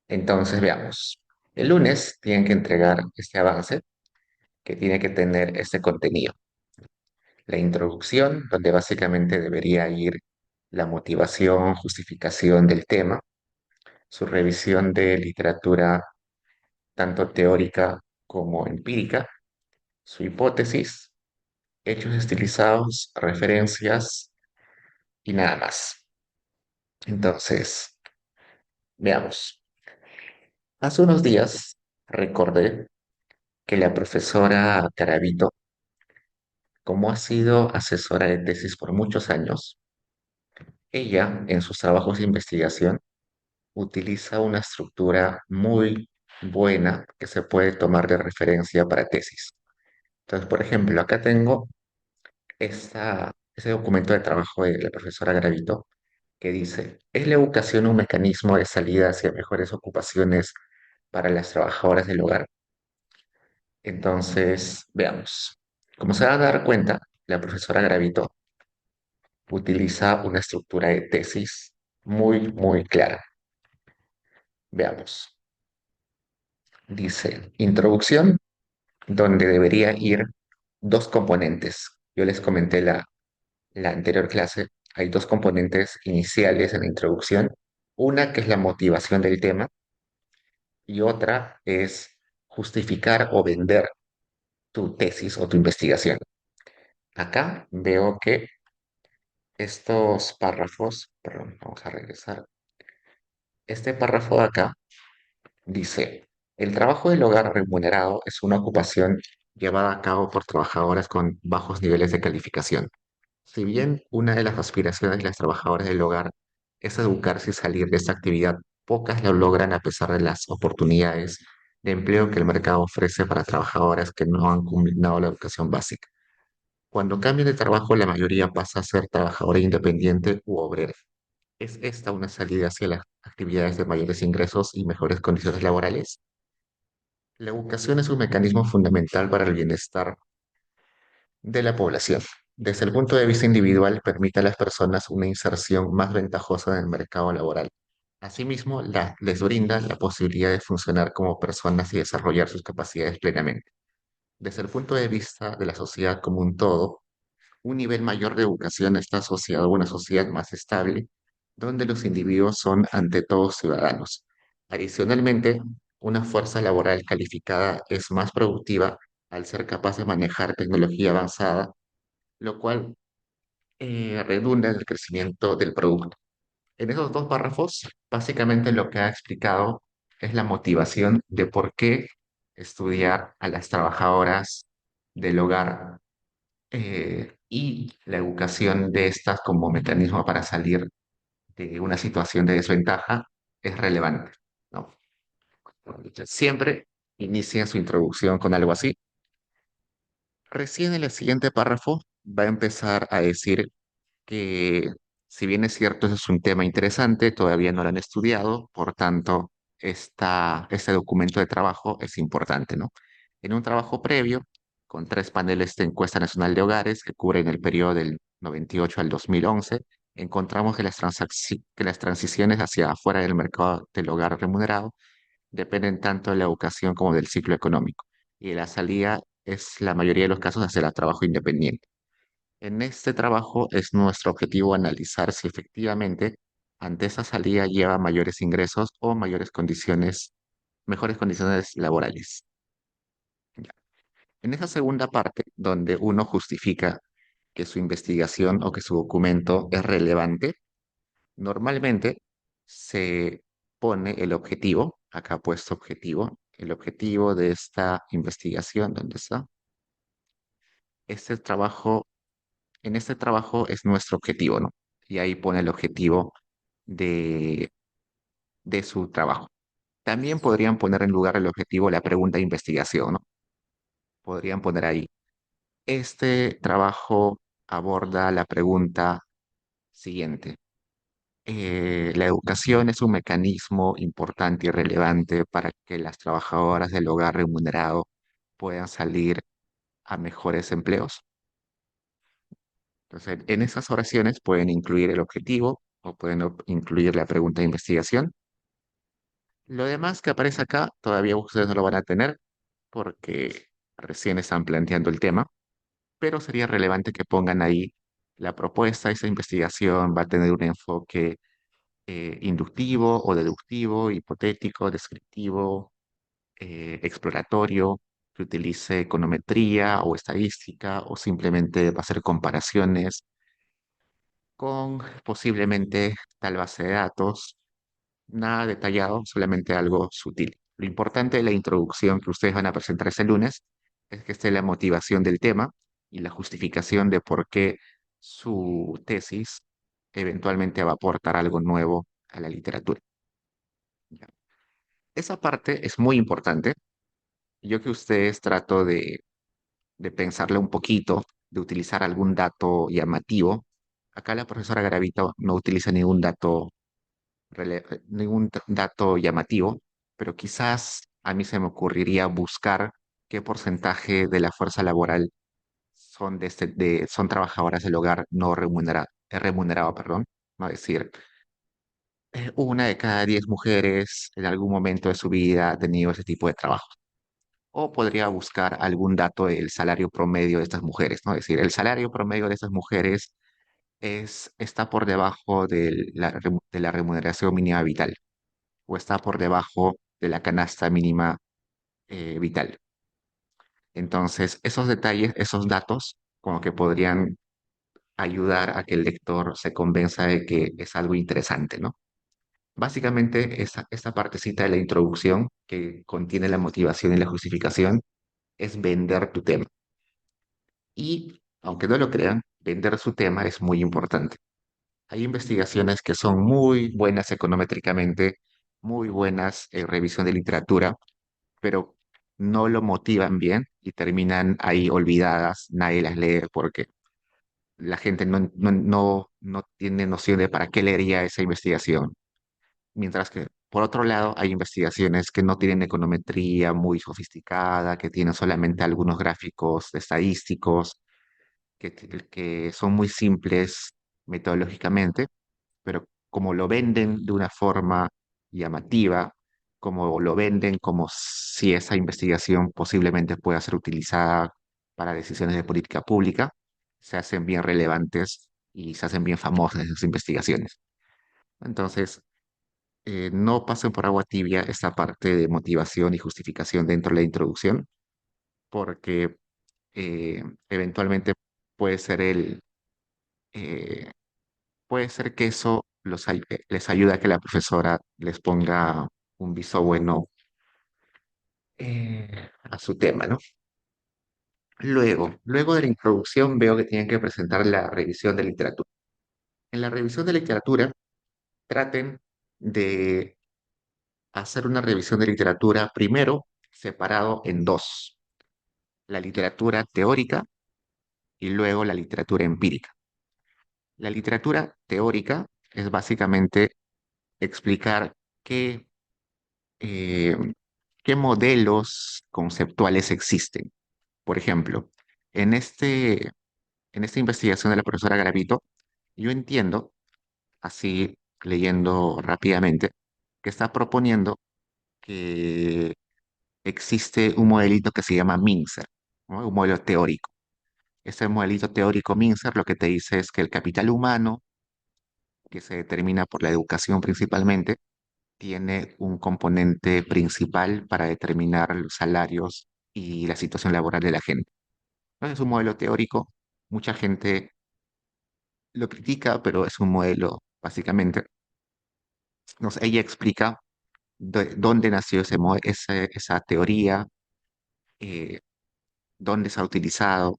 Entonces, veamos. El lunes tienen que entregar este avance que tiene que tener este contenido. La introducción, donde básicamente debería ir la motivación, justificación del tema, su revisión de literatura tanto teórica como empírica, su hipótesis, hechos estilizados, referencias y nada más. Entonces, veamos. Hace unos días recordé que la profesora Caravito, como ha sido asesora de tesis por muchos años, ella en sus trabajos de investigación utiliza una estructura muy buena que se puede tomar de referencia para tesis. Entonces, por ejemplo, acá tengo ese documento de trabajo de la profesora Gravito que dice, ¿es la educación un mecanismo de salida hacia mejores ocupaciones para las trabajadoras del hogar? Entonces, veamos. Como se van a dar cuenta, la profesora Gravito utiliza una estructura de tesis muy clara. Veamos. Dice, introducción, donde debería ir dos componentes. Yo les comenté la anterior clase, hay dos componentes iniciales en la introducción. Una que es la motivación del tema y otra es justificar o vender tu tesis o tu investigación. Acá veo que estos párrafos, perdón, vamos a regresar. Este párrafo de acá dice, el trabajo del hogar remunerado es una ocupación llevada a cabo por trabajadoras con bajos niveles de calificación. Si bien una de las aspiraciones de las trabajadoras del hogar es educarse y salir de esta actividad, pocas lo logran a pesar de las oportunidades de empleo que el mercado ofrece para trabajadoras que no han culminado la educación básica. Cuando cambian de trabajo, la mayoría pasa a ser trabajadora independiente u obrera. ¿Es esta una salida hacia las actividades de mayores ingresos y mejores condiciones laborales? La educación es un mecanismo fundamental para el bienestar de la población. Desde el punto de vista individual, permite a las personas una inserción más ventajosa en el mercado laboral. Asimismo, les brinda la posibilidad de funcionar como personas y desarrollar sus capacidades plenamente. Desde el punto de vista de la sociedad como un todo, un nivel mayor de educación está asociado a una sociedad más estable, donde los individuos son ante todo ciudadanos. Adicionalmente, una fuerza laboral calificada es más productiva al ser capaz de manejar tecnología avanzada, lo cual redunda en el crecimiento del producto. En esos dos párrafos, básicamente lo que ha explicado es la motivación de por qué estudiar a las trabajadoras del hogar y la educación de estas como mecanismo para salir de una situación de desventaja es relevante, ¿no? Siempre inicia su introducción con algo así. Recién en el siguiente párrafo va a empezar a decir que si bien es cierto, ese es un tema interesante, todavía no lo han estudiado, por tanto, este documento de trabajo es importante, ¿no? En un trabajo previo, con tres paneles de encuesta nacional de hogares que cubren el periodo del 98 al 2011, encontramos que que las transiciones hacia afuera del mercado del hogar remunerado dependen tanto de la educación como del ciclo económico, y la salida es la mayoría de los casos hacia el trabajo independiente. En este trabajo es nuestro objetivo analizar si efectivamente ante esa salida lleva mayores ingresos o mejores condiciones laborales. Ya. En esa segunda parte, donde uno justifica que su investigación o que su documento es relevante, normalmente se pone el objetivo, acá puesto objetivo, el objetivo de esta investigación, ¿dónde está? Este trabajo En este trabajo es nuestro objetivo, ¿no? Y ahí pone el objetivo de, de su trabajo. También podrían poner en lugar el objetivo la pregunta de investigación, ¿no? Podrían poner ahí, este trabajo aborda la pregunta siguiente. La educación es un mecanismo importante y relevante para que las trabajadoras del hogar remunerado puedan salir a mejores empleos. Entonces, en esas oraciones pueden incluir el objetivo o pueden incluir la pregunta de investigación Lo demás que aparece acá, todavía ustedes no lo van a tener porque recién están planteando el tema, pero sería relevante que pongan ahí la propuesta. Esa investigación va a tener un enfoque inductivo o deductivo, hipotético, descriptivo, exploratorio, que utilice econometría o estadística o simplemente va a hacer comparaciones con posiblemente tal base de datos. Nada detallado, solamente algo sutil. Lo importante de la introducción que ustedes van a presentar ese lunes es que esté la motivación del tema y la justificación de por qué su tesis eventualmente va a aportar algo nuevo a la literatura. ¿Ya? Esa parte es muy importante. Yo que ustedes trato de pensarle un poquito, de utilizar algún dato llamativo. Acá la profesora Garavito no utiliza ningún dato llamativo, pero quizás a mí se me ocurriría buscar qué porcentaje de la fuerza laboral son trabajadoras del hogar no remunerado, perdón, no es decir, una de cada 10 mujeres en algún momento de su vida ha tenido ese tipo de trabajo. O podría buscar algún dato del salario promedio de estas mujeres, ¿no? Es decir, el salario promedio de estas mujeres está por debajo de la remuneración mínima vital o está por debajo de la canasta mínima vital. Entonces, esos detalles, esos datos, como que podrían ayudar a que el lector se convenza de que es algo interesante, ¿no? Básicamente, esta partecita de la introducción que contiene la motivación y la justificación es vender tu tema. Y, aunque no lo crean, vender su tema es muy importante. Hay investigaciones que son muy buenas econométricamente, muy buenas en revisión de literatura, pero no lo motivan bien y terminan ahí olvidadas, nadie las lee porque la gente no tiene noción de para qué leería esa investigación. Mientras que, por otro lado, hay investigaciones que no tienen econometría muy sofisticada, que tienen solamente algunos gráficos estadísticos, que son muy simples metodológicamente, pero como lo venden de una forma llamativa, como lo venden como si esa investigación posiblemente pueda ser utilizada para decisiones de política pública, se hacen bien relevantes y se hacen bien famosas esas investigaciones. Entonces, no pasen por agua tibia esta parte de motivación y justificación dentro de la introducción, porque eventualmente puede ser eh, puede ser que eso les ayude a que la profesora les ponga un viso bueno a su tema, ¿no? Luego de la introducción veo que tienen que presentar la revisión de literatura. En la revisión de literatura, traten de hacer una revisión de literatura primero separado en dos, la literatura teórica y luego la literatura empírica. La literatura teórica es básicamente explicar eh, qué modelos conceptuales existen. Por ejemplo, en en esta investigación de la profesora Garavito, yo entiendo, así leyendo rápidamente, que está proponiendo que existe un modelito que se llama Mincer, ¿no? Un modelo teórico. Ese modelito teórico Mincer lo que te dice es que el capital humano, que se determina por la educación principalmente, tiene un componente principal para determinar los salarios y la situación laboral de la gente. Entonces es un modelo teórico, mucha gente lo critica, pero es un modelo básicamente. No sé, ella explica dónde nació esa teoría, eh, dónde se ha utilizado,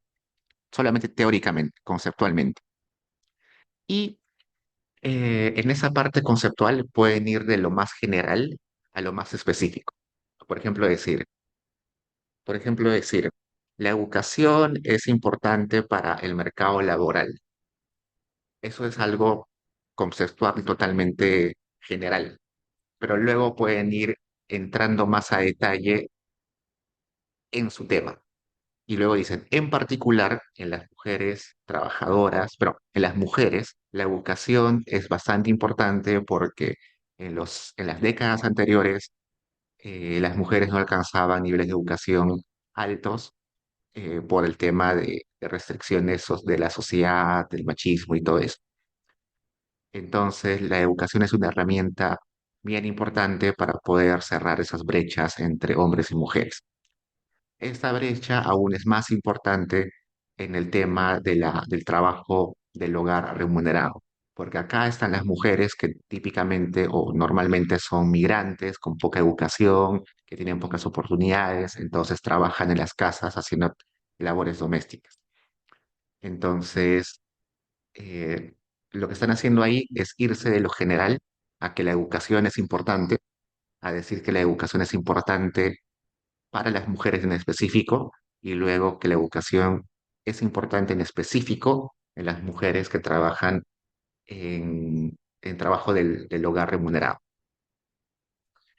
solamente teóricamente, conceptualmente. Y en esa parte conceptual pueden ir de lo más general a lo más específico. Por ejemplo, decir, Por ejemplo, decir, la educación es importante para el mercado laboral. Eso es algo conceptual y totalmente general, pero luego pueden ir entrando más a detalle en su tema. Y luego dicen, en particular, en las mujeres trabajadoras, pero en las mujeres, la educación es bastante importante porque En las décadas anteriores, las mujeres no alcanzaban niveles de educación altos por el tema de restricciones de la sociedad, del machismo y todo eso. Entonces, la educación es una herramienta bien importante para poder cerrar esas brechas entre hombres y mujeres. Esta brecha aún es más importante en el tema del trabajo del hogar remunerado, porque acá están las mujeres que típicamente o normalmente son migrantes con poca educación, que tienen pocas oportunidades, entonces trabajan en las casas haciendo labores domésticas. Entonces, eh, lo que están haciendo ahí es irse de lo general a que la educación es importante, a decir que la educación es importante para las mujeres en específico y luego que la educación es importante en específico en las mujeres que trabajan en trabajo del hogar remunerado.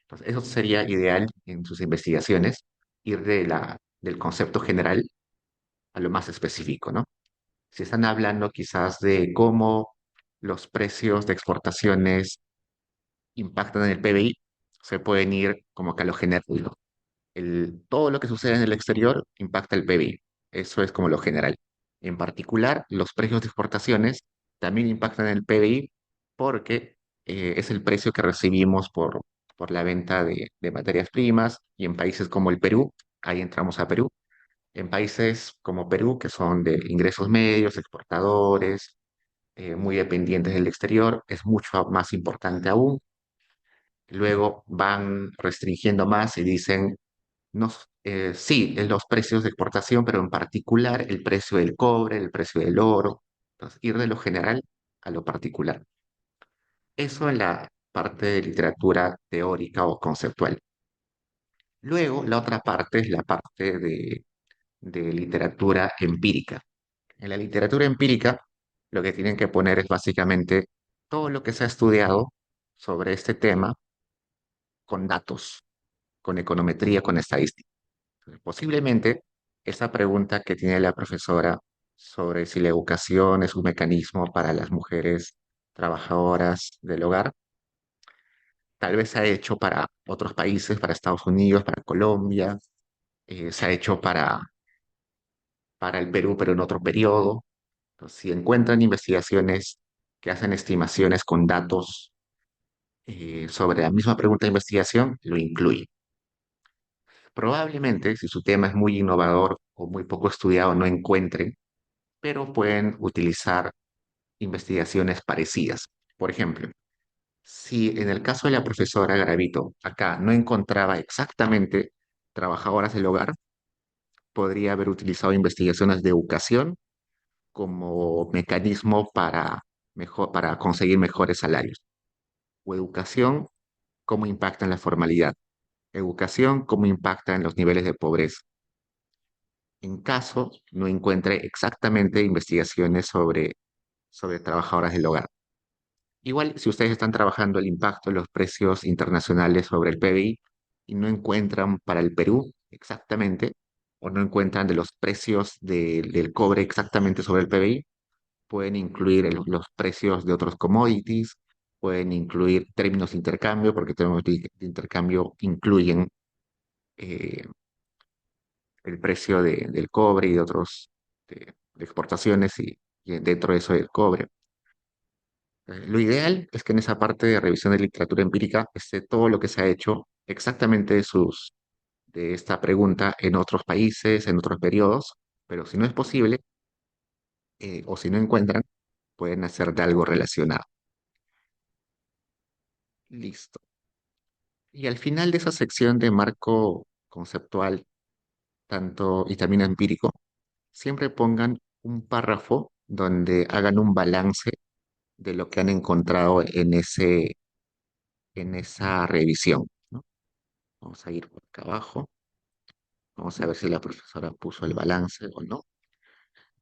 Entonces, eso sería ideal en sus investigaciones, ir del concepto general a lo más específico, ¿no? Si están hablando quizás de cómo los precios de exportaciones impactan en el PBI, se pueden ir como que a lo general, ¿no? Todo lo que sucede en el exterior impacta el PBI. Eso es como lo general. En particular, los precios de exportaciones también impactan el PBI porque es el precio que recibimos por la venta de materias primas y en países como el Perú, ahí entramos a Perú, en países como Perú, que son de ingresos medios, exportadores, muy dependientes del exterior, es mucho más importante aún. Luego van restringiendo más y dicen no, sí, en los precios de exportación, pero en particular el precio del cobre, el precio del oro. Entonces, ir de lo general a lo particular. Eso en la parte de literatura teórica o conceptual. Luego, la otra parte es la parte de literatura empírica. En la literatura empírica, lo que tienen que poner es básicamente todo lo que se ha estudiado sobre este tema con datos, con econometría, con estadística. Posiblemente esa pregunta que tiene la profesora sobre si la educación es un mecanismo para las mujeres trabajadoras del hogar, tal vez se ha hecho para otros países, para Estados Unidos, para Colombia, se ha hecho para el Perú, pero en otro periodo. Entonces, si encuentran investigaciones que hacen estimaciones con datos sobre la misma pregunta de investigación, lo incluyen. Probablemente, si su tema es muy innovador o muy poco estudiado, no encuentren, pero pueden utilizar investigaciones parecidas. Por ejemplo, si en el caso de la profesora Garavito acá no encontraba exactamente trabajadoras del hogar, podría haber utilizado investigaciones de educación como mecanismo para conseguir mejores salarios. O educación, cómo impacta en la formalidad. Educación, cómo impacta en los niveles de pobreza. En caso no encuentre exactamente investigaciones sobre trabajadoras del hogar. Igual, si ustedes están trabajando el impacto de los precios internacionales sobre el PBI y no encuentran para el Perú exactamente, o no encuentran de los precios del cobre exactamente sobre el PBI, pueden incluir los precios de otros commodities, pueden incluir términos de intercambio, porque términos de intercambio incluyen eh, el precio del cobre y de otros de exportaciones y dentro de eso el cobre. Lo ideal es que en esa parte de revisión de literatura empírica esté todo lo que se ha hecho exactamente de esta pregunta en otros países, en otros periodos, pero si no es posible o si no encuentran, pueden hacer de algo relacionado. Listo. Y al final de esa sección de marco conceptual, tanto y también empírico, siempre pongan un párrafo donde hagan un balance de lo que han encontrado en esa revisión, ¿no? Vamos a ir por acá abajo. Vamos a ver si la profesora puso el balance o no.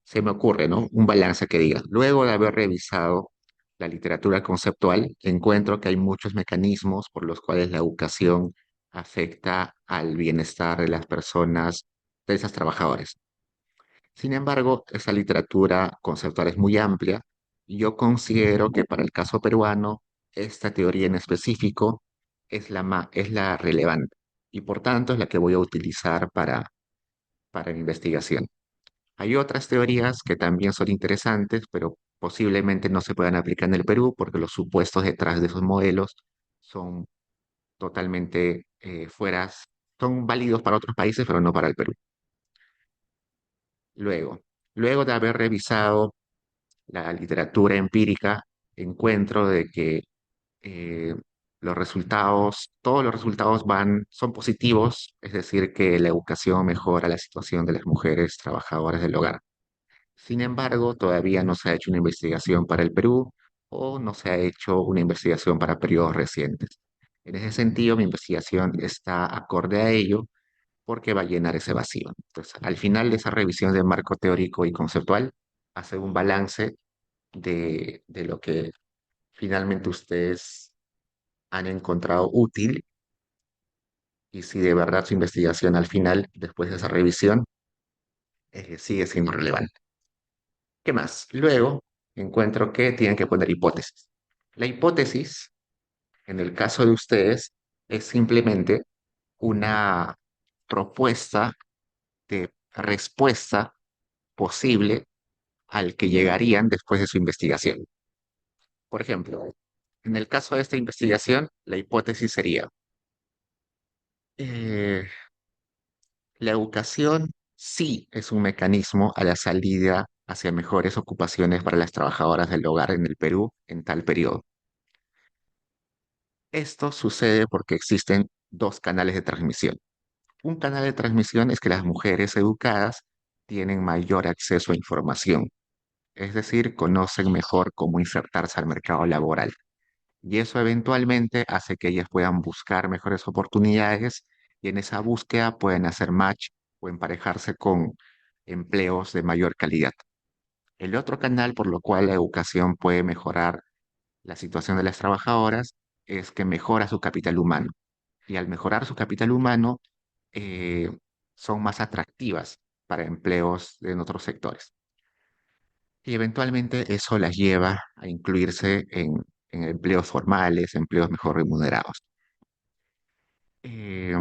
Se me ocurre, ¿no? Un balance que diga, luego de haber revisado la literatura conceptual, encuentro que hay muchos mecanismos por los cuales la educación afecta al bienestar de las personas, de esas trabajadoras. Sin embargo, esa literatura conceptual es muy amplia y yo considero que para el caso peruano esta teoría en específico es la relevante y por tanto es la que voy a utilizar para mi investigación. Hay otras teorías que también son interesantes, pero posiblemente no se puedan aplicar en el Perú porque los supuestos detrás de esos modelos son totalmente fueras, son válidos para otros países, pero no para el Perú. Luego, luego de haber revisado la literatura empírica, encuentro de que eh, todos los resultados son positivos, es decir, que la educación mejora la situación de las mujeres trabajadoras del hogar. Sin embargo, todavía no se ha hecho una investigación para el Perú o no se ha hecho una investigación para periodos recientes. En ese sentido, mi investigación está acorde a ello porque va a llenar ese vacío. Entonces, al final de esa revisión de marco teórico y conceptual, hace un balance de lo que finalmente ustedes han encontrado útil y si de verdad su investigación al final, después de esa revisión, sigue siendo relevante. ¿Qué más? Luego encuentro que tienen que poner hipótesis. La hipótesis, en el caso de ustedes, es simplemente una propuesta de respuesta posible al que llegarían después de su investigación. Por ejemplo, en el caso de esta investigación, la hipótesis sería, eh, la educación sí es un mecanismo a la salida hacia mejores ocupaciones para las trabajadoras del hogar en el Perú en tal periodo. Esto sucede porque existen dos canales de transmisión. Un canal de transmisión es que las mujeres educadas tienen mayor acceso a información, es decir, conocen mejor cómo insertarse al mercado laboral. Y eso eventualmente hace que ellas puedan buscar mejores oportunidades y en esa búsqueda pueden hacer match o emparejarse con empleos de mayor calidad. El otro canal por lo cual la educación puede mejorar la situación de las trabajadoras es que mejora su capital humano. Y al mejorar su capital humano, eh, son más atractivas para empleos en otros sectores. Y eventualmente eso las lleva a incluirse en empleos formales, empleos mejor remunerados. Eh,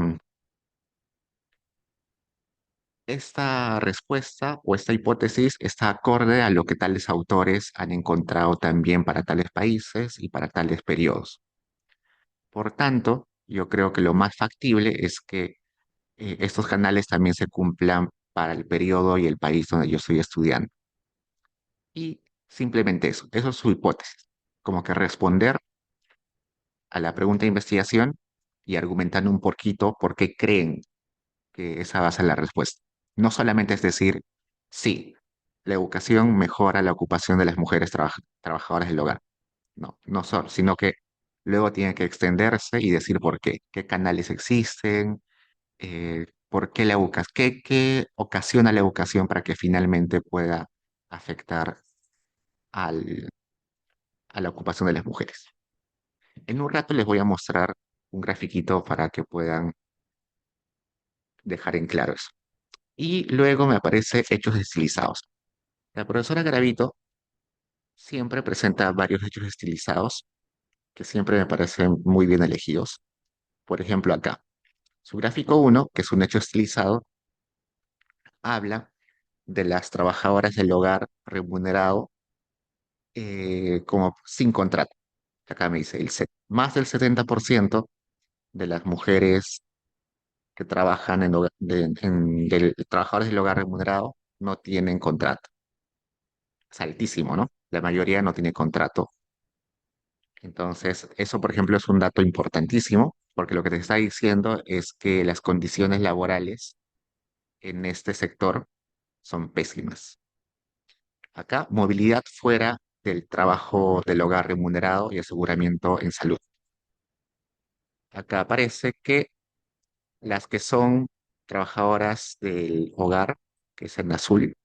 esta respuesta o esta hipótesis está acorde a lo que tales autores han encontrado también para tales países y para tales periodos. Por tanto, yo creo que lo más factible es que estos canales también se cumplan para el periodo y el país donde yo estoy estudiando. Y simplemente eso es su hipótesis, como que responder a la pregunta de investigación y argumentando un poquito por qué creen que esa va a ser la respuesta. No solamente es decir, sí, la educación mejora la ocupación de las mujeres trabajadoras del hogar. No, no solo, sino que luego tiene que extenderse y decir por qué canales existen, por qué la educación, qué ocasiona la educación para que finalmente pueda afectar al, a la ocupación de las mujeres. En un rato les voy a mostrar un grafiquito para que puedan dejar en claro eso. Y luego me aparece hechos estilizados. La profesora Garavito siempre presenta varios hechos estilizados que siempre me parecen muy bien elegidos. Por ejemplo, acá, su gráfico uno, que es un hecho estilizado, habla de las trabajadoras del hogar remunerado como sin contrato. Acá me dice, más del 70% de las mujeres que trabajan trabajadores del hogar remunerado no tienen contrato. Es altísimo, ¿no? La mayoría no tiene contrato. Entonces, eso, por ejemplo, es un dato importantísimo, porque lo que te está diciendo es que las condiciones laborales en este sector son pésimas. Acá, movilidad fuera del trabajo del hogar remunerado y aseguramiento en salud. Acá aparece que las que son trabajadoras del hogar, que es en azul,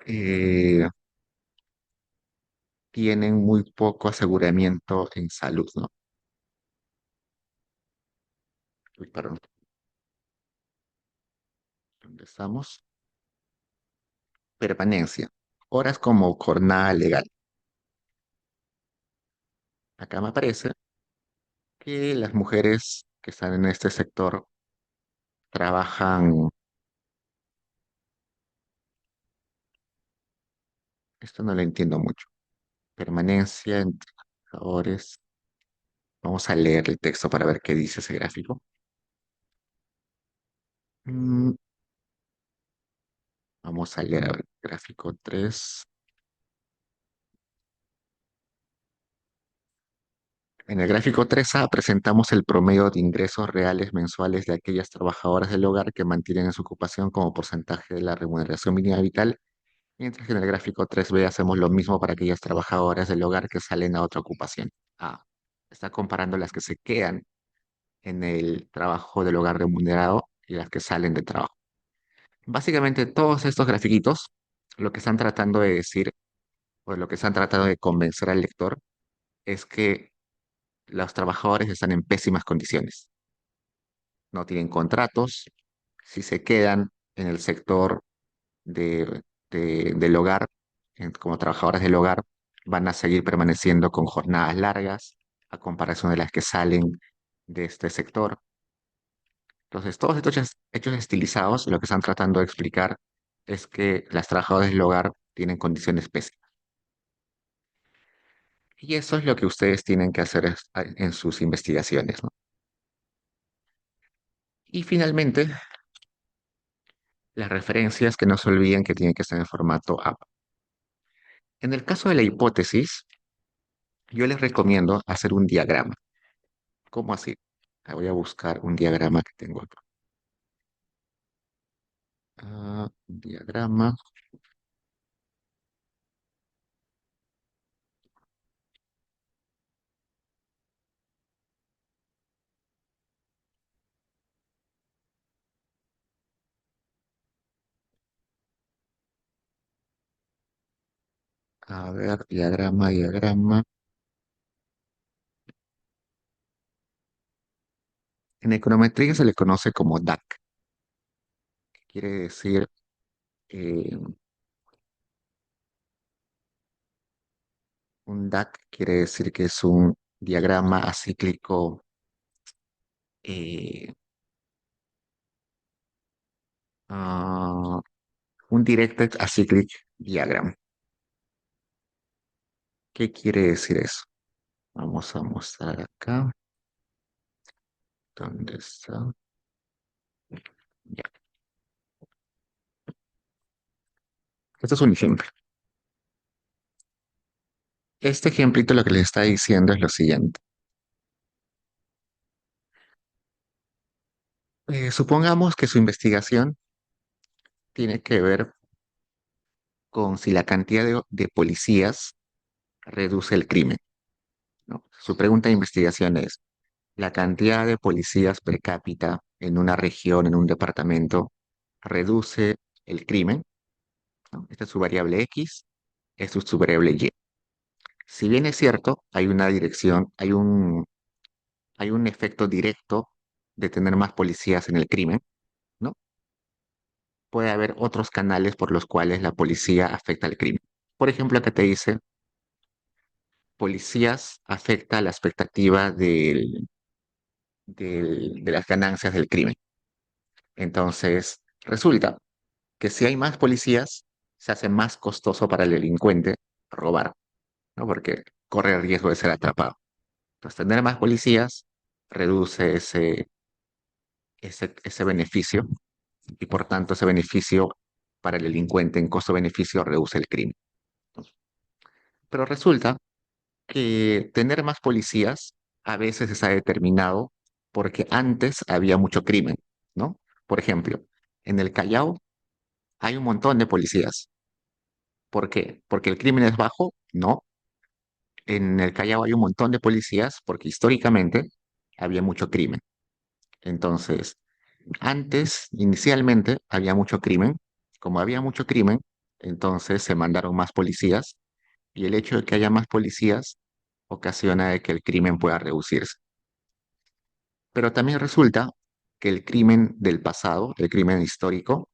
eh, tienen muy poco aseguramiento en salud, ¿no? Uy, perdón, ¿dónde estamos? Permanencia. Horas como jornada legal. Acá me aparece que las mujeres que están en este sector trabajan, esto no lo entiendo mucho, permanencia entre trabajadores. Vamos a leer el texto para ver qué dice ese gráfico. Mm, Vamos a leer a ver, gráfico 3. En el gráfico 3A presentamos el promedio de ingresos reales mensuales de aquellas trabajadoras del hogar que mantienen su ocupación como porcentaje de la remuneración mínima vital, mientras que en el gráfico 3B hacemos lo mismo para aquellas trabajadoras del hogar que salen a otra ocupación. Ah, está comparando las que se quedan en el trabajo del hogar remunerado y las que salen de trabajo. Básicamente, todos estos grafiquitos lo que están tratando de decir, o lo que están tratando de convencer al lector, es que los trabajadores están en pésimas condiciones. No tienen contratos, si se quedan en el sector del hogar, como trabajadoras del hogar, van a seguir permaneciendo con jornadas largas a comparación de las que salen de este sector. Entonces, todos estos hechos estilizados lo que están tratando de explicar es que las trabajadoras del hogar tienen condiciones pésimas. Y eso es lo que ustedes tienen que hacer en sus investigaciones, ¿no? Y finalmente, las referencias que no se olviden que tienen que estar en formato APA. En el caso de la hipótesis, yo les recomiendo hacer un diagrama. ¿Cómo así? Voy a buscar un diagrama que tengo acá. Un diagrama. A ver, diagrama. En econometría se le conoce como DAC, que quiere decir, eh, un DAC quiere decir que es un diagrama acíclico, eh, ah, un Directed Acyclic Diagram. ¿Qué quiere decir eso? Vamos a mostrar acá. ¿Dónde está? Ya. Esto es un ejemplo. Este ejemplito lo que les está diciendo es lo siguiente. Supongamos que su investigación tiene que ver con si la cantidad de policías reduce el crimen, ¿no? Su pregunta de investigación es, ¿la cantidad de policías per cápita en una región, en un departamento, reduce el crimen? ¿No? Esta es su variable X, esta es su variable Y. Si bien es cierto, hay una dirección, hay un efecto directo de tener más policías en el crimen, ¿no? Puede haber otros canales por los cuales la policía afecta al crimen. Por ejemplo, acá te dice, policías afecta la expectativa de las ganancias del crimen. Entonces, resulta que si hay más policías, se hace más costoso para el delincuente robar, ¿no? Porque corre el riesgo de ser atrapado. Entonces, tener más policías reduce ese beneficio y por tanto ese beneficio para el delincuente en costo-beneficio reduce el crimen. Pero resulta que tener más policías a veces está determinado porque antes había mucho crimen, ¿no? Por ejemplo, en el Callao hay un montón de policías. ¿Por qué? ¿Porque el crimen es bajo? No. En el Callao hay un montón de policías porque históricamente había mucho crimen. Entonces, antes, inicialmente, había mucho crimen. Como había mucho crimen, entonces se mandaron más policías y el hecho de que haya más policías ocasiona de que el crimen pueda reducirse. Pero también resulta que el crimen del pasado, el crimen histórico,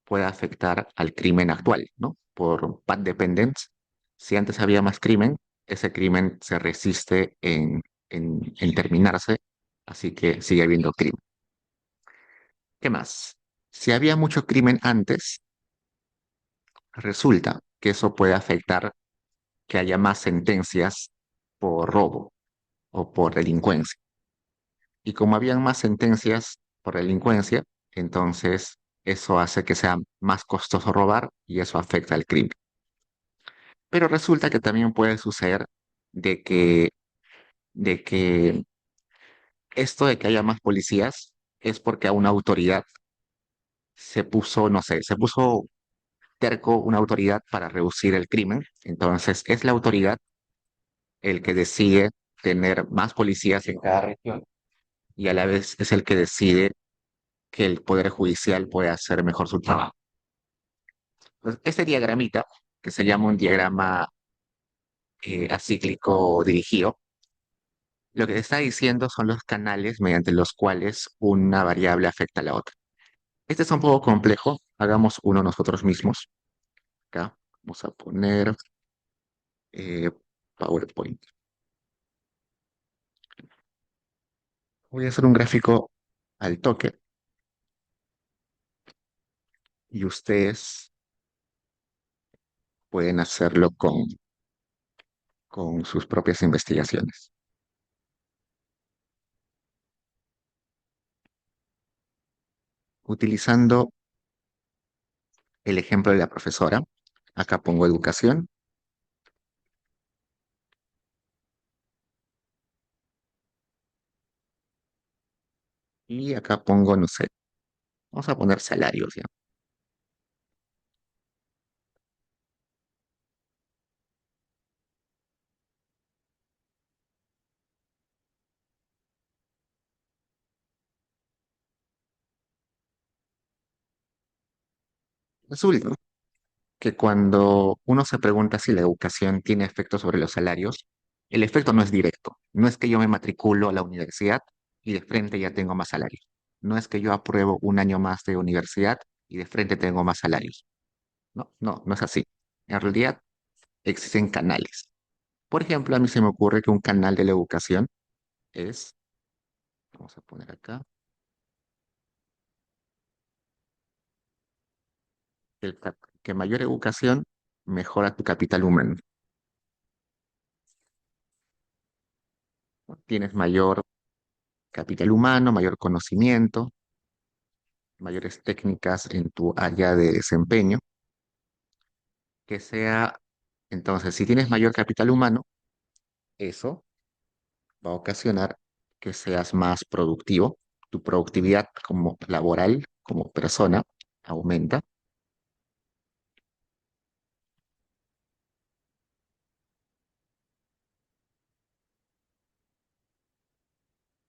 puede afectar al crimen actual, ¿no? Por path dependence. Si antes había más crimen, ese crimen se resiste en terminarse, así que sigue habiendo crimen. ¿Qué más? Si había mucho crimen antes, resulta que eso puede afectar que haya más sentencias por robo o por delincuencia. Y como habían más sentencias por delincuencia, entonces eso hace que sea más costoso robar y eso afecta al crimen. Pero resulta que también puede suceder de que, de que esto de que haya más policías es porque a una autoridad se puso, no sé, se puso terco una autoridad para reducir el crimen. Entonces es la autoridad el que decide tener más policías en cada región y a la vez es el que decide que el Poder Judicial puede hacer mejor su trabajo. Entonces, este diagramita, que se llama un diagrama acíclico dirigido, lo que te está diciendo son los canales mediante los cuales una variable afecta a la otra. Este es un poco complejo, hagamos uno nosotros mismos. Acá vamos a poner eh, PowerPoint. Voy a hacer un gráfico al toque y ustedes pueden hacerlo con sus propias investigaciones. Utilizando el ejemplo de la profesora, acá pongo educación y acá pongo, no sé, vamos a poner salarios, ¿ya? Resulta que cuando uno se pregunta si la educación tiene efecto sobre los salarios, el efecto no es directo. No es que yo me matriculo a la universidad y de frente ya tengo más salarios. No es que yo apruebo un año más de universidad y de frente tengo más salarios. No, no, no es así. En realidad existen canales. Por ejemplo, a mí se me ocurre que un canal de la educación es, vamos a poner acá, que mayor educación mejora tu capital humano. ¿No? Tienes mayor capital humano, mayor conocimiento, mayores técnicas en tu área de desempeño, que sea, entonces, si tienes mayor capital humano, eso va a ocasionar que seas más productivo, tu productividad como laboral, como persona, aumenta.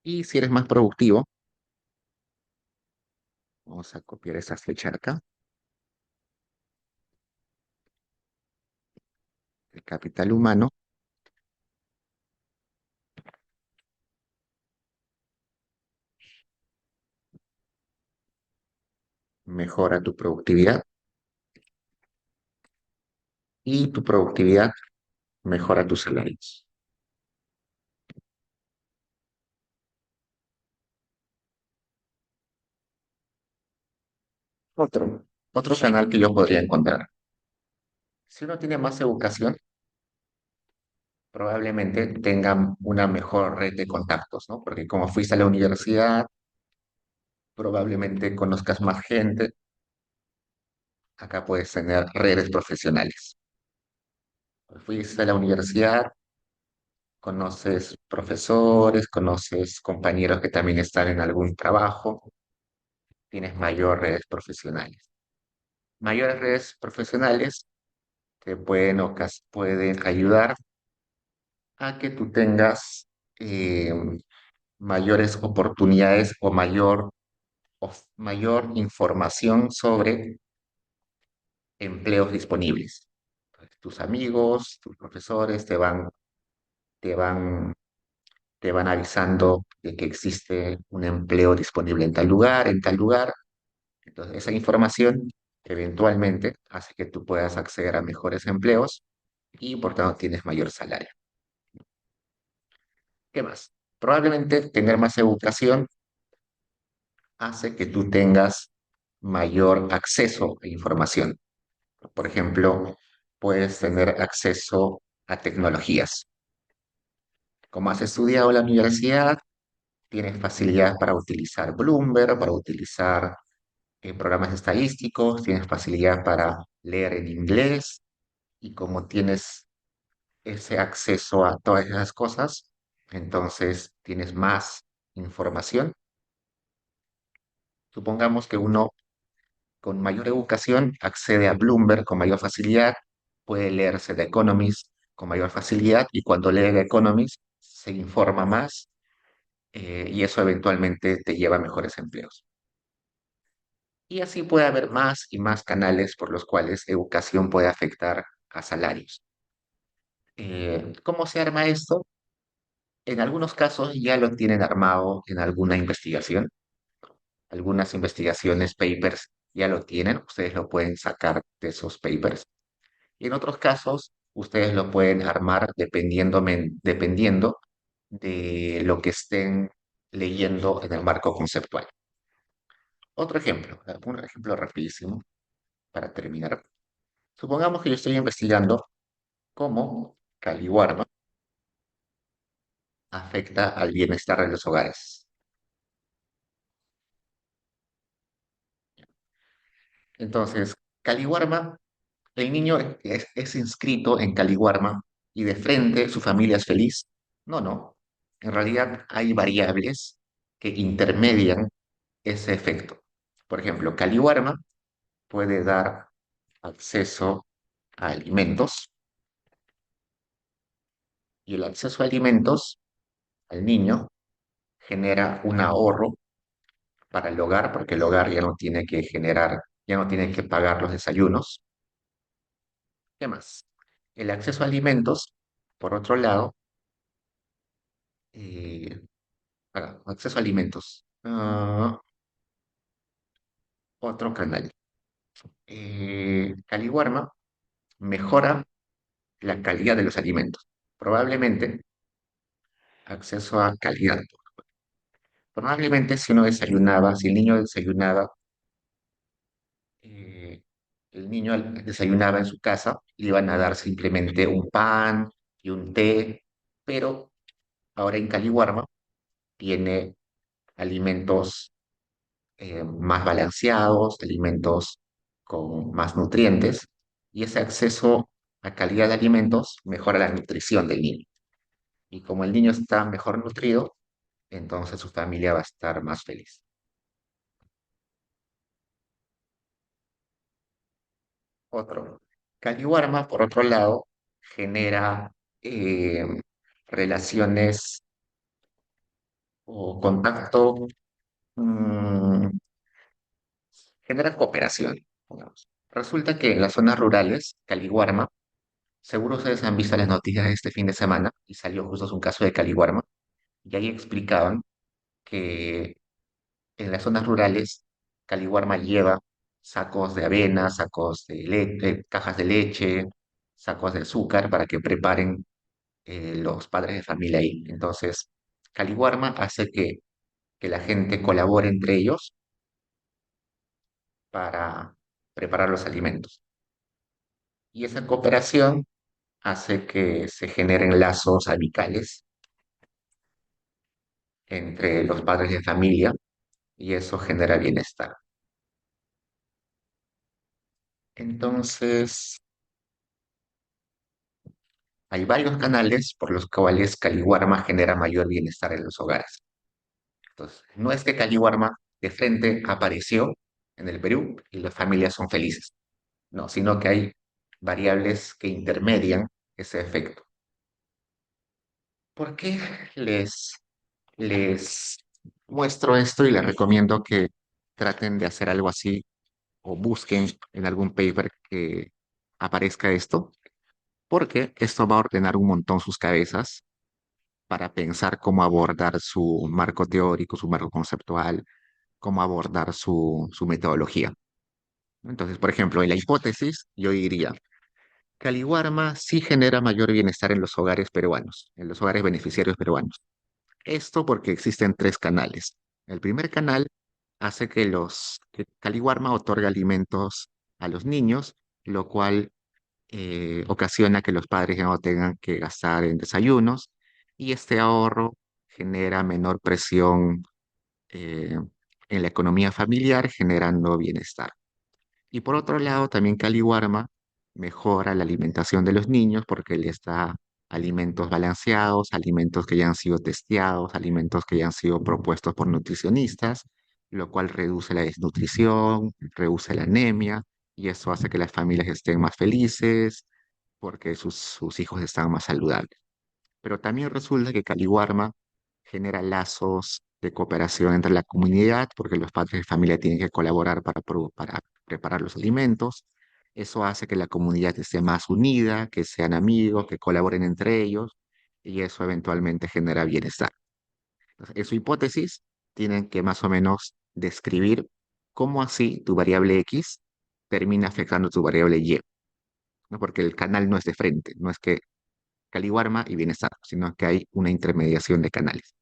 Y si eres más productivo, vamos a copiar esa flecha acá, el capital humano mejora tu productividad y tu productividad mejora tus salarios. Otro canal que yo podría encontrar. Si uno tiene más educación, probablemente tenga una mejor red de contactos, ¿no? Porque como fuiste a la universidad, probablemente conozcas más gente. Acá puedes tener redes profesionales. Fuiste a la universidad, conoces profesores, conoces compañeros que también están en algún trabajo, tienes mayor redes profesionales. Mayores redes profesionales te pueden ayudar a que tú tengas eh, mayores oportunidades o mayor información sobre empleos disponibles. Tus amigos, tus profesores te van, te van avisando de que existe un empleo disponible en tal lugar, en tal lugar. Entonces, esa información eventualmente hace que tú puedas acceder a mejores empleos y por tanto tienes mayor salario. ¿Qué más? Probablemente tener más educación hace que tú tengas mayor acceso a información. Por ejemplo, puedes tener acceso a tecnologías. Como has estudiado en la universidad, tienes facilidad para utilizar Bloomberg, para utilizar programas estadísticos, tienes facilidad para leer en inglés y como tienes ese acceso a todas esas cosas, entonces tienes más información. Supongamos que uno con mayor educación accede a Bloomberg con mayor facilidad, puede leerse The Economist con mayor facilidad y cuando lee The Economist se informa más y eso eventualmente te lleva a mejores empleos. Y así puede haber más y más canales por los cuales educación puede afectar a salarios. ¿Cómo se arma esto? En algunos casos ya lo tienen armado en alguna investigación. Algunas investigaciones, papers, ya lo tienen. Ustedes lo pueden sacar de esos papers. Y en otros casos, ustedes lo pueden armar dependiendo de lo que estén leyendo en el marco conceptual. Otro ejemplo, un ejemplo rapidísimo para terminar. Supongamos que yo estoy investigando cómo Caliwarma afecta al bienestar de los hogares. Entonces, Caliwarma, el niño es inscrito en Caliwarma y de frente su familia es feliz. No, no. En realidad hay variables que intermedian ese efecto. Por ejemplo, Caliwarma puede dar acceso a alimentos y el acceso a alimentos al niño genera un ahorro para el hogar, porque el hogar ya no tiene que generar, ya no tiene que pagar los desayunos. ¿Qué más? El acceso a alimentos, por otro lado, eh, acceso a alimentos. Otro canal. Caliwarma mejora la calidad de los alimentos. Probablemente acceso a calidad. Probablemente si uno desayunaba, si el niño desayunaba, eh, el niño desayunaba en su casa, le iban a dar simplemente un pan y un té, pero ahora en Caliwarma tiene alimentos más balanceados, alimentos con más nutrientes, y ese acceso a calidad de alimentos mejora la nutrición del niño. Y como el niño está mejor nutrido, entonces su familia va a estar más feliz. Otro. Caliwarma, por otro lado, genera eh, relaciones o contacto, mm, genera cooperación, pongamos. Resulta que en las zonas rurales, Caliwarma, seguro ustedes han visto las noticias de este fin de semana, y salió justo un caso de Caliwarma, y ahí explicaban que en las zonas rurales, Caliwarma lleva sacos de avena, sacos de leche, cajas de leche, sacos de azúcar para que preparen los padres de familia ahí. Entonces, Caliwarma hace que la gente colabore entre ellos para preparar los alimentos. Y esa cooperación hace que se generen lazos amicales entre los padres de familia y eso genera bienestar. Entonces, hay varios canales por los cuales Caliwarma genera mayor bienestar en los hogares. Entonces, no es que Caliwarma de frente apareció en el Perú y las familias son felices. No, sino que hay variables que intermedian ese efecto. ¿Por qué les muestro esto y les recomiendo que traten de hacer algo así o busquen en algún paper que aparezca esto? Porque esto va a ordenar un montón sus cabezas para pensar cómo abordar su marco teórico, su marco conceptual, cómo abordar su metodología. Entonces, por ejemplo, en la hipótesis, yo diría, Caliwarma sí genera mayor bienestar en los hogares peruanos, en los hogares beneficiarios peruanos. Esto porque existen tres canales. El primer canal hace que Caliwarma otorga alimentos a los niños, lo cual ocasiona que los padres ya no tengan que gastar en desayunos y este ahorro genera menor presión eh, en la economía familiar, generando bienestar. Y por otro lado, también Caliwarma mejora la alimentación de los niños porque les da alimentos balanceados, alimentos que ya han sido testeados, alimentos que ya han sido propuestos por nutricionistas, lo cual reduce la desnutrición, reduce la anemia, y eso hace que las familias estén más felices porque sus hijos están más saludables. Pero también resulta que Caliwarma genera lazos de cooperación entre la comunidad, porque los padres de familia tienen que colaborar para preparar los alimentos. Eso hace que la comunidad esté más unida, que sean amigos, que colaboren entre ellos, y eso eventualmente genera bienestar. Entonces, en su hipótesis, tienen que más o menos describir cómo así tu variable X termina afectando tu variable Y, ¿no? Porque el canal no es de frente, no es que Caliwarma y bienestar, sino que hay una intermediación de canales.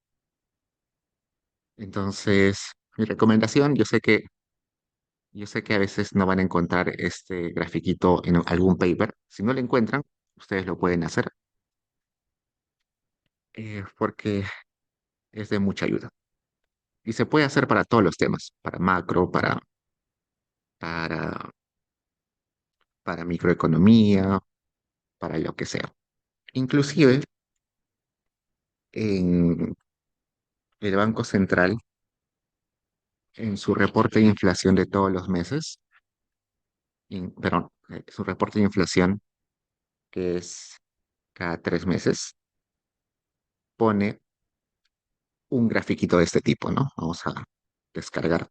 Entonces, mi recomendación, yo sé que a veces no van a encontrar este grafiquito en algún paper. Si no lo encuentran, ustedes lo pueden hacer porque es de mucha ayuda. Y se puede hacer para todos los temas, para macro, para, para microeconomía, para lo que sea. Inclusive en el Banco Central, en su reporte de inflación de todos los meses, perdón, su reporte de inflación que es cada 3 meses, pone un grafiquito de este tipo, ¿no? Vamos a descargar.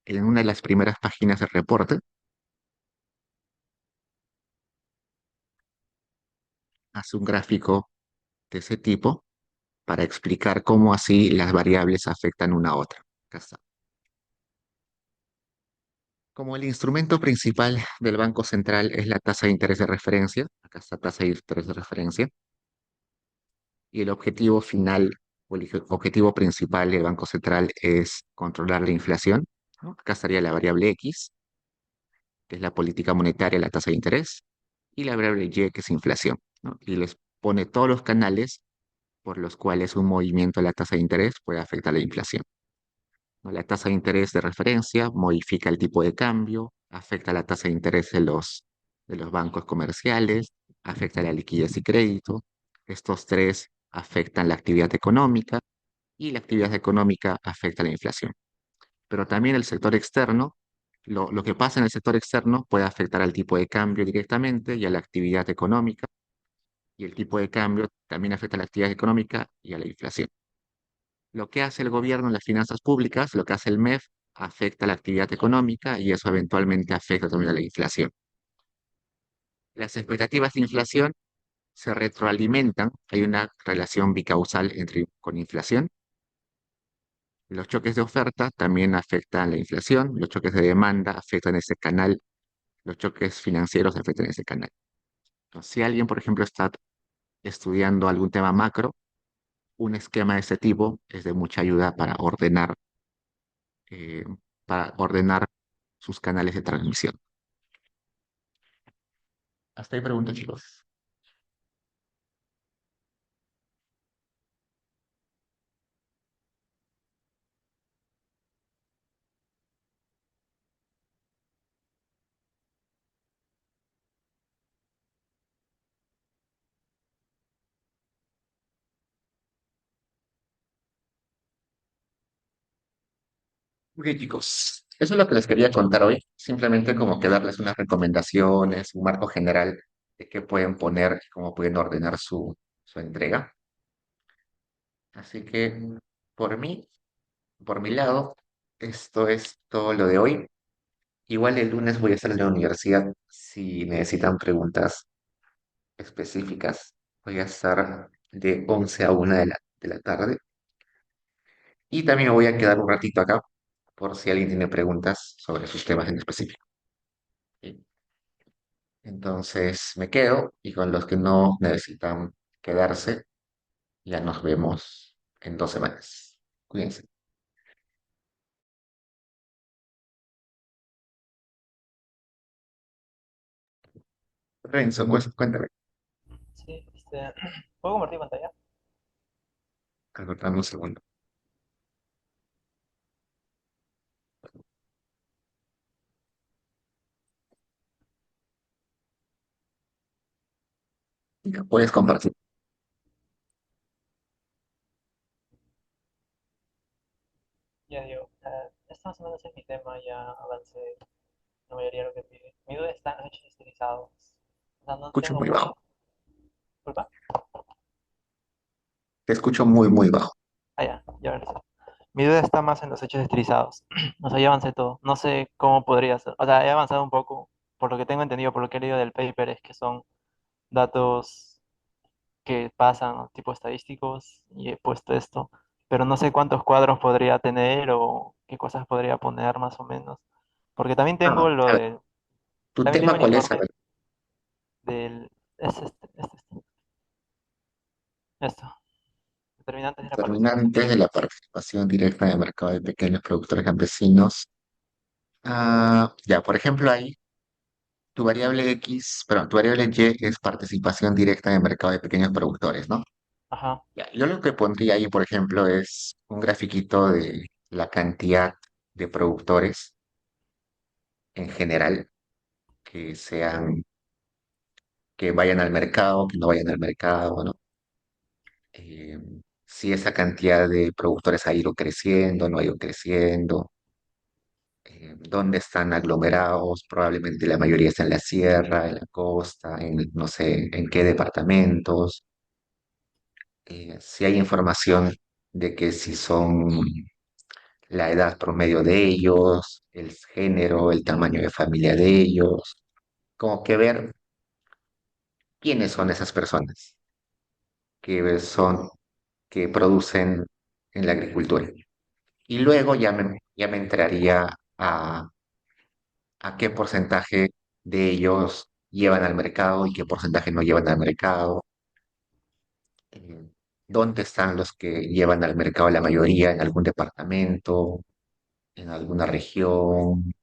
En una de las primeras páginas del reporte, hace un gráfico de ese tipo para explicar cómo así las variables afectan una a otra. Acá está. Como el instrumento principal del Banco Central es la tasa de interés de referencia, acá está tasa de interés de referencia, y el objetivo final o el objetivo principal del Banco Central es controlar la inflación, ¿no? Acá estaría la variable X, que es la política monetaria, la tasa de interés, y la variable Y, que es inflación, ¿no? Y les pone todos los canales por los cuales un movimiento de la tasa de interés puede afectar la inflación, ¿no? La tasa de interés de referencia modifica el tipo de cambio, afecta la tasa de interés de los bancos comerciales, afecta la liquidez y crédito. Estos tres afectan la actividad económica y la actividad económica afecta la inflación. Pero también el sector externo, lo que pasa en el sector externo puede afectar al tipo de cambio directamente y a la actividad económica, y el tipo de cambio también afecta a la actividad económica y a la inflación. Lo que hace el gobierno en las finanzas públicas, lo que hace el MEF, afecta a la actividad económica y eso eventualmente afecta también a la inflación. Las expectativas de inflación se retroalimentan, hay una relación bicausal con inflación. Los choques de oferta también afectan la inflación, los choques de demanda afectan ese canal, los choques financieros afectan ese canal. Entonces, si alguien, por ejemplo, está estudiando algún tema macro, un esquema de este tipo es de mucha ayuda eh, para ordenar sus canales de transmisión. Hasta ahí preguntas, chicos. Ok, chicos, eso es lo que les quería contar hoy. Simplemente como que darles unas recomendaciones, un marco general de qué pueden poner, cómo pueden ordenar su entrega. Así que por mí, por mi lado, esto es todo lo de hoy. Igual el lunes voy a estar en la universidad. Si necesitan preguntas específicas, voy a estar de 11 a 1 de la tarde. Y también me voy a quedar un ratito acá por si alguien tiene preguntas sobre sus temas en específico. ¿Sí? Entonces me quedo y con los que no necesitan quedarse, Ya nos vemos en 2 semanas. Cuídense. Renzo, pues, cuéntame. Sí, ¿puedo compartir pantalla? Aguardame un segundo. Ya puedes compartir. Ya digo, esta más o menos es mi tema, ya avancé la mayoría de lo que pide. Mi duda está en los hechos estilizados. O sea, no Escucho tengo muy mucho. bajo. ¿Culpa? Te escucho muy, muy bajo. Ah, ya regresé. Mi duda está más en los hechos estilizados. O sea, ya avancé todo. No sé cómo podría ser. O sea, he avanzado un poco. Por lo que tengo entendido, por lo que he leído del paper, es que son datos que pasan, ¿no? Tipo estadísticos, y he puesto esto. Pero no sé cuántos cuadros podría tener o qué cosas podría poner más o menos. Porque también Ah, tengo lo a ver, de, ¿tu también tengo tema el cuál es? A informe ver, del, esto, determinantes de la participación. determinantes de la participación directa en el mercado de pequeños productores campesinos. Ya, por ejemplo, ahí tu variable X, perdón, tu variable Y es participación directa en el mercado de pequeños productores, ¿no? Ajá, Ya, yo lo que pondría ahí, por ejemplo, es un grafiquito de la cantidad de productores en general que sean, que vayan al mercado, que no vayan al mercado, ¿no? Eh, si esa cantidad de productores ha ido creciendo, no ha ido creciendo, dónde están aglomerados, probablemente la mayoría está en la sierra, en la costa, en no sé, en qué departamentos, si hay información de que si son la edad promedio de ellos, el género, el tamaño de familia de ellos, como que ver quiénes son esas personas que producen en la agricultura. Y luego ya me entraría a qué porcentaje de ellos llevan al mercado y qué porcentaje no llevan al mercado, eh, dónde están los que llevan al mercado la mayoría, en algún departamento, en alguna región,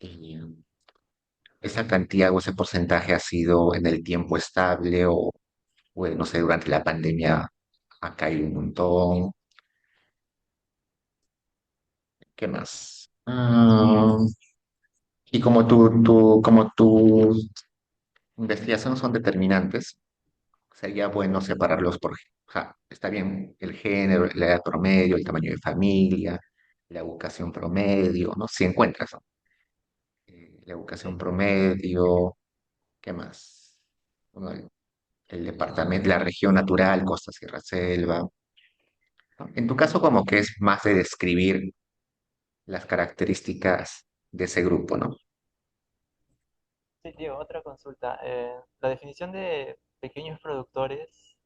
y esa cantidad o ese porcentaje ha sido en el tiempo estable o, no sé, durante la pandemia ha caído un montón. ¿Qué más? Y como tus investigaciones son determinantes, sería bueno separarlos por, está bien, el género, la edad promedio, el tamaño de familia, la educación promedio, ¿no? Si encuentras, ¿no? La educación sí. promedio, ¿qué más? Bueno, el departamento, la región natural, costa, sierra, selva, ¿no? En tu caso, como que es más de describir las características de ese grupo, ¿no? Sí, Diego, otra consulta. La definición de pequeños productores,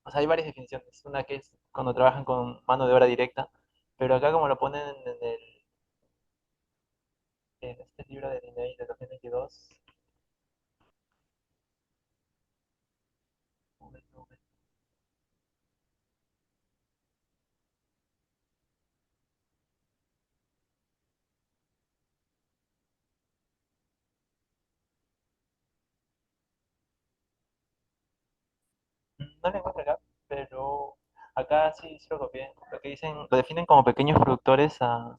o sea, hay varias definiciones. Una que es cuando trabajan con mano de obra directa, pero acá como lo ponen en este libro de INEI de 2022, un momento, un momento. No lo encuentro acá, pero acá sí, sí lo copié. Lo que dicen, lo definen como pequeños productores a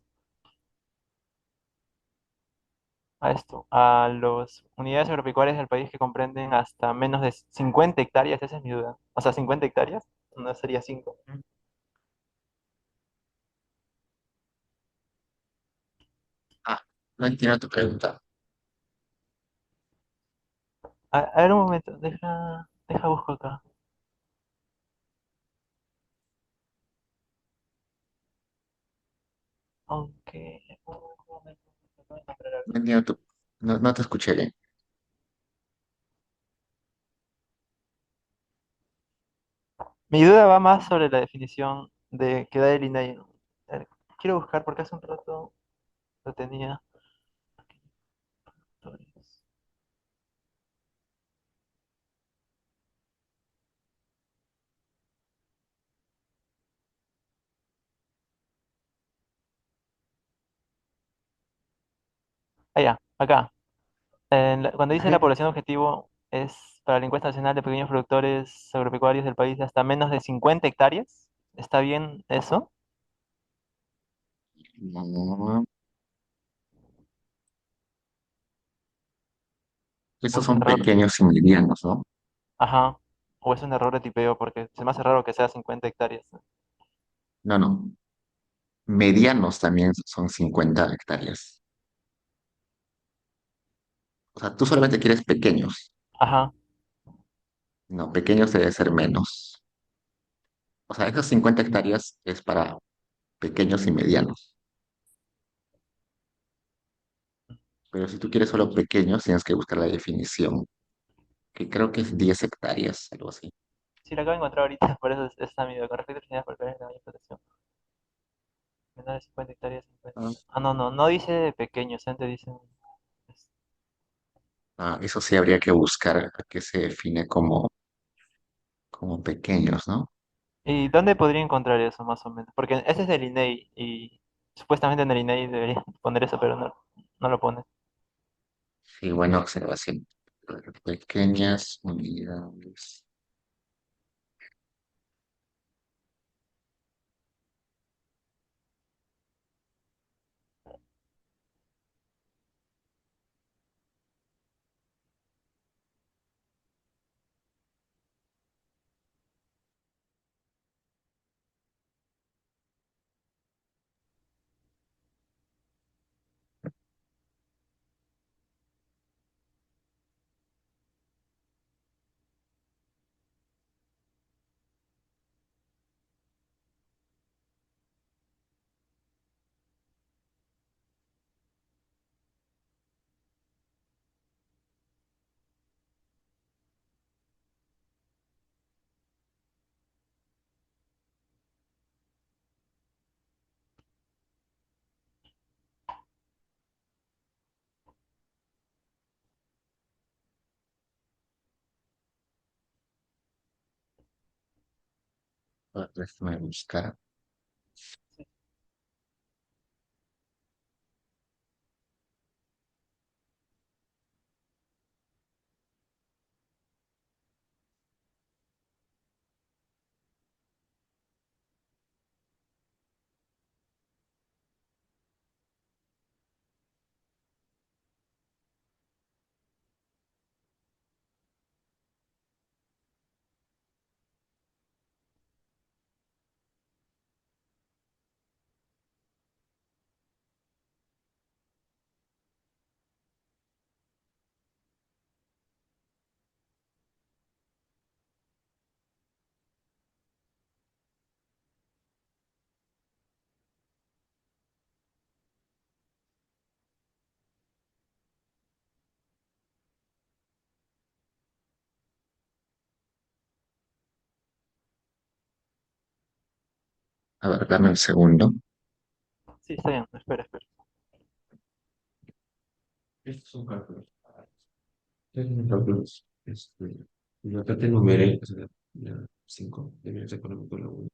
esto, a las unidades agropecuarias del país que comprenden hasta menos de 50 hectáreas, esa es mi duda. O sea, 50 hectáreas, no sería 5. Ah, no entiendo tu pregunta. A ver un momento, deja busco acá. Aunque, un momento, acabo de encontrar No algo. entiendo no te escuché bien. Mi duda va más sobre la definición de que da el INAI. Eh, Quiero buscar porque hace un rato lo tenía. Allá, acá. Cuando dice la población objetivo es para la encuesta nacional de pequeños productores agropecuarios del país de hasta menos de 50 hectáreas. ¿Está bien eso? No, ¿O estos es un son error? pequeños y medianos, ¿no? Ajá. ¿O es un error de tipeo? Porque se me hace raro que sea 50 hectáreas. No, no. Medianos también son 50 hectáreas. O sea, tú solamente quieres pequeños. Ajá. No, pequeños debe ser menos. O sea, esas 50 hectáreas es para pequeños y medianos. Pero si tú quieres solo pequeños, tienes que buscar la definición, que creo que es 10 hectáreas, algo así. Sí, la acabo de encontrar ahorita, por eso es esta mi duda. Con respecto a las unidades por de mayor protección. Menores de 50 hectáreas, 50. Ah, Ah, no, no, no dice pequeños, antes dice... eso sí habría que buscar a qué se define como pequeños, ¿no? ¿Y dónde podría encontrar eso, más o menos? Porque ese es del INEI y supuestamente en el INEI debería poner eso, pero no, no lo pone. Sí, buena observación. Pequeñas unidades. A ver, déjame buscar. A ver, dame un segundo. Sí, está bien, espera, espera. Estos son cálculos. Estos son cálculos. Yo acá te enumeré, o sea, la 5, de bienes económicos, la 1,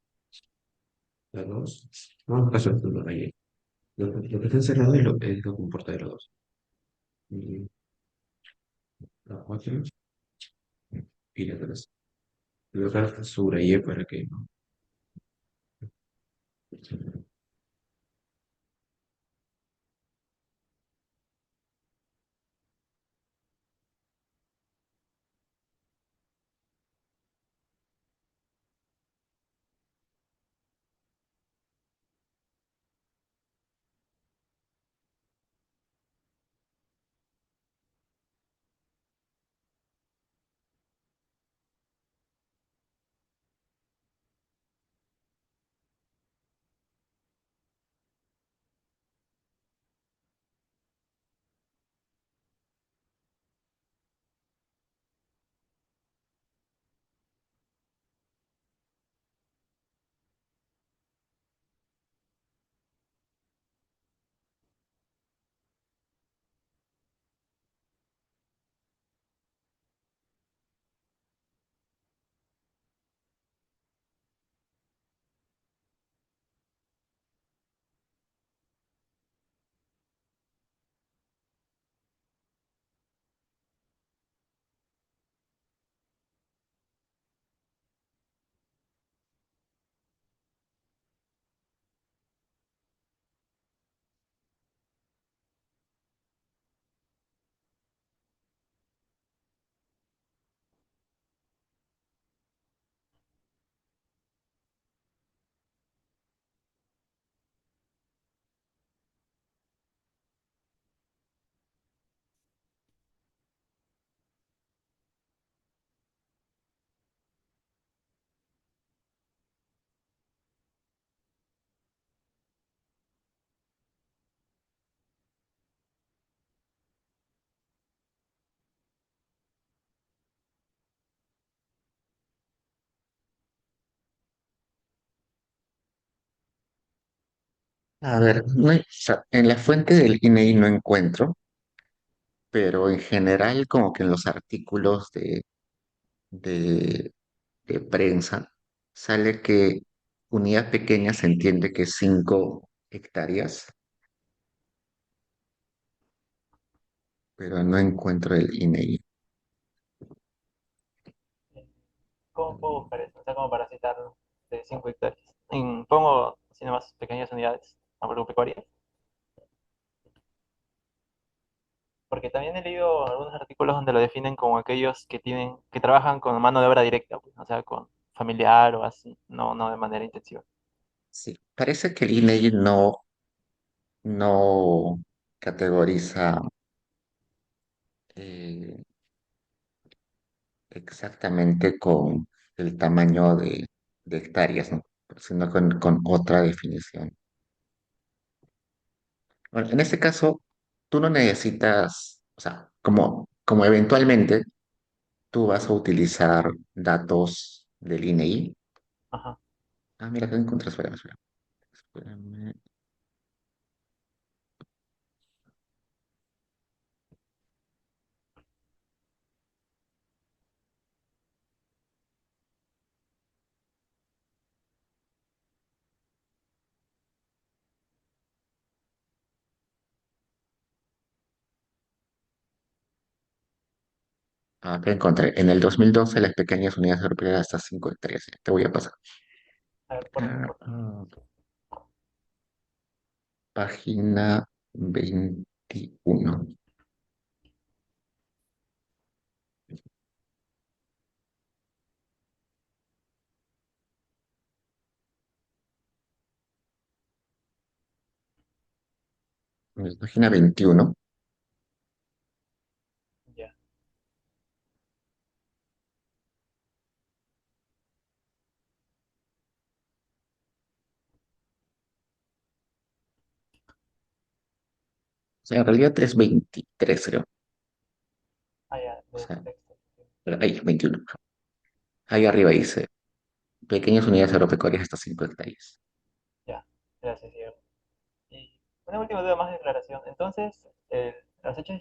la 2. No, caso lo rayé. Lo que está encerrado es lo comporta de la 2. Y la 4 y la 3. Lo acá subrayé para que no. A ver, o sea, en la fuente del INEI no encuentro, pero en general como que en los artículos de, de prensa sale que unidad pequeña se entiende que es 5 hectáreas, pero no encuentro el INEI. ¿Cómo puedo buscar eso? O sea, como para citarlo, de 5 hectáreas. Pongo, así nomás, pequeñas unidades agropecuarias. Porque también he leído algunos artículos donde lo definen como aquellos que trabajan con mano de obra directa, pues, o sea, con familiar o así, no de manera intensiva. Sí, parece que el INEI no categoriza eh, exactamente con el tamaño de hectáreas, ¿no? Sino con otra definición. Bueno, en este caso, tú no necesitas, o sea, como eventualmente tú vas a utilizar datos del INEI. Ajá. Ah, mira, acá encontré, espérame. Acá encontré. En el 2012 las pequeñas unidades europeas hasta 5 hectáreas. Te voy a pasar. A ver, Ah, por favor. página 21. Página 21. Ya. O sea, en realidad 323 creo. Ah, ya, O de sea, texto. pero ahí, 21. Ahí arriba dice, pequeñas unidades agropecuarias hasta 5 hectáreas. Ya, gracias, Diego. Y una última duda más de declaración. Entonces, los hechos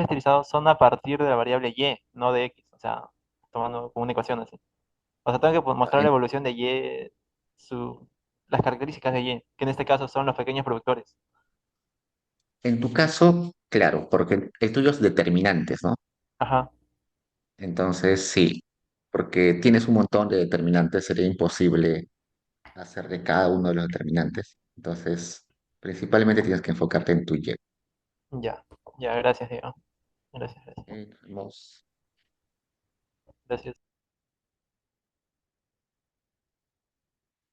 estilizados son a partir de la variable y, no de x. O sea, tomando como una ecuación así. O sea, tengo que mostrar la En, evolución de y, las características de y, que en este caso son los pequeños productores. en tu caso, claro, porque el tuyo es determinantes, ¿no? Ajá, Entonces, sí, porque tienes un montón de determinantes, sería imposible hacer de cada uno de los determinantes. Entonces, principalmente tienes que enfocarte en tu Y. ya, ya, gracias, Diego. Gracias, gracias. Vamos. Gracias.